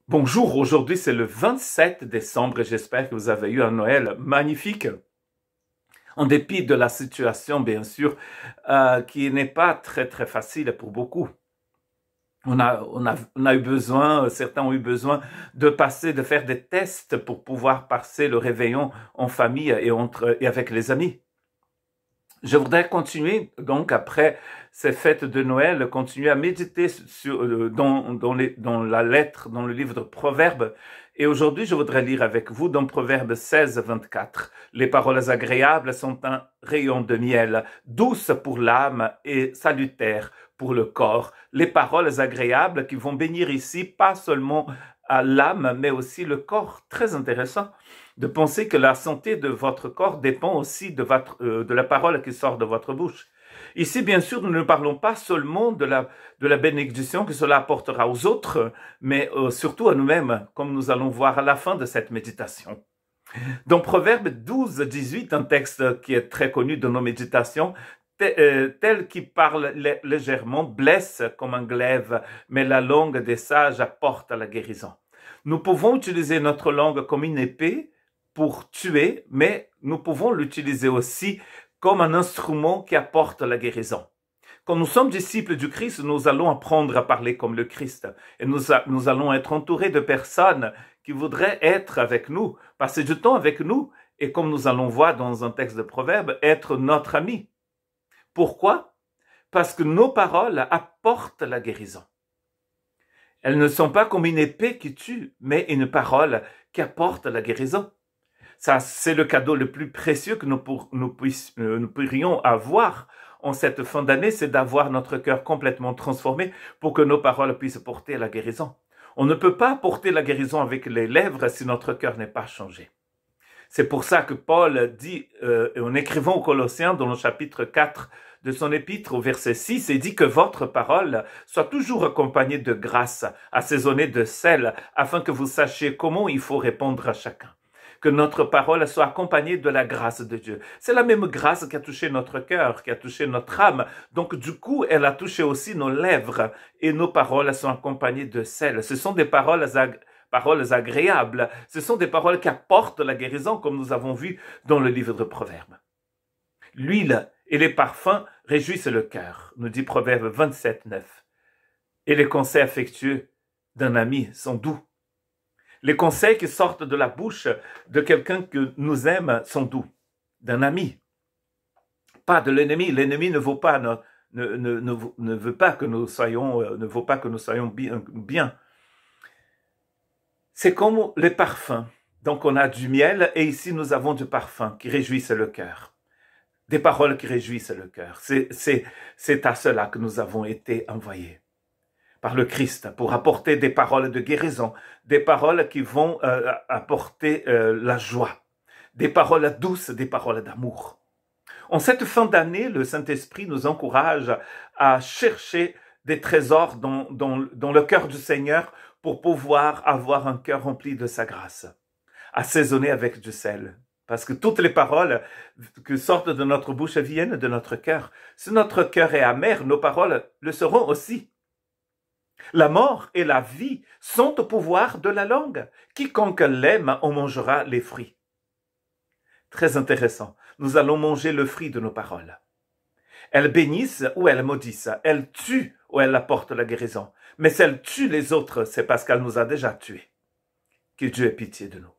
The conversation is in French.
Bonjour, aujourd'hui c'est le 27 décembre et j'espère que vous avez eu un Noël magnifique. En dépit de la situation, bien sûr, qui n'est pas très facile pour beaucoup. On a eu besoin, certains ont eu besoin de faire des tests pour pouvoir passer le réveillon en famille et avec les amis. Je voudrais continuer, donc, après ces fêtes de Noël, continuer à méditer dans la lettre, dans le livre de Proverbes. Et aujourd'hui, je voudrais lire avec vous dans Proverbes 16, 24. Les paroles agréables sont un rayon de miel, douces pour l'âme et salutaires pour le corps. Les paroles agréables qui vont bénir ici, pas seulement à l'âme, mais aussi le corps. Très intéressant de penser que la santé de votre corps dépend aussi de la parole qui sort de votre bouche. Ici, bien sûr, nous ne parlons pas seulement de la bénédiction que cela apportera aux autres, mais surtout à nous-mêmes, comme nous allons voir à la fin de cette méditation. Dans Proverbe 12, 18, un texte qui est très connu de nos méditations, tel qui parle légèrement, blesse comme un glaive, mais la langue des sages apporte la guérison. Nous pouvons utiliser notre langue comme une épée pour tuer, mais nous pouvons l'utiliser aussi comme un instrument qui apporte la guérison. Quand nous sommes disciples du Christ, nous allons apprendre à parler comme le Christ. Et nous allons être entourés de personnes qui voudraient être avec nous, passer du temps avec nous, et comme nous allons voir dans un texte de Proverbes, être notre ami. Pourquoi? Parce que nos paroles apportent la guérison. Elles ne sont pas comme une épée qui tue, mais une parole qui apporte la guérison. Ça, c'est le cadeau le plus précieux que nous pourrions avoir en cette fin d'année, c'est d'avoir notre cœur complètement transformé pour que nos paroles puissent porter la guérison. On ne peut pas porter la guérison avec les lèvres si notre cœur n'est pas changé. C'est pour ça que Paul dit, en écrivant aux Colossiens dans le chapitre 4 de son épître au verset 6, il dit que votre parole soit toujours accompagnée de grâce, assaisonnée de sel, afin que vous sachiez comment il faut répondre à chacun. Que notre parole soit accompagnée de la grâce de Dieu. C'est la même grâce qui a touché notre cœur, qui a touché notre âme. Donc du coup, elle a touché aussi nos lèvres et nos paroles sont accompagnées de sel. Ce sont des paroles agréables. Ce sont des paroles qui apportent la guérison, comme nous avons vu dans le livre de Proverbes. L'huile et les parfums réjouissent le cœur, nous dit Proverbe 27, 9. Et les conseils affectueux d'un ami sont doux. Les conseils qui sortent de la bouche de quelqu'un que nous aime sont doux, d'un ami, pas de l'ennemi. L'ennemi ne vaut pas, ne veut pas que nous soyons bien. C'est comme les parfums. Donc on a du miel et ici nous avons du parfum qui réjouissent le cœur. Des paroles qui réjouissent le cœur. C'est à cela que nous avons été envoyés par le Christ pour apporter des paroles de guérison, des paroles qui vont apporter la joie, des paroles douces, des paroles d'amour. En cette fin d'année, le Saint-Esprit nous encourage à chercher des trésors dans le cœur du Seigneur pour pouvoir avoir un cœur rempli de sa grâce, assaisonné avec du sel. Parce que toutes les paroles qui sortent de notre bouche viennent de notre cœur. Si notre cœur est amer, nos paroles le seront aussi. La mort et la vie sont au pouvoir de la langue. Quiconque l'aime en mangera les fruits. Très intéressant. Nous allons manger le fruit de nos paroles. Elles bénissent ou elles maudissent. Elles tuent ou elles apportent la guérison. Mais si elles tuent les autres, c'est parce qu'elles nous a déjà tués. Que Dieu ait pitié de nous.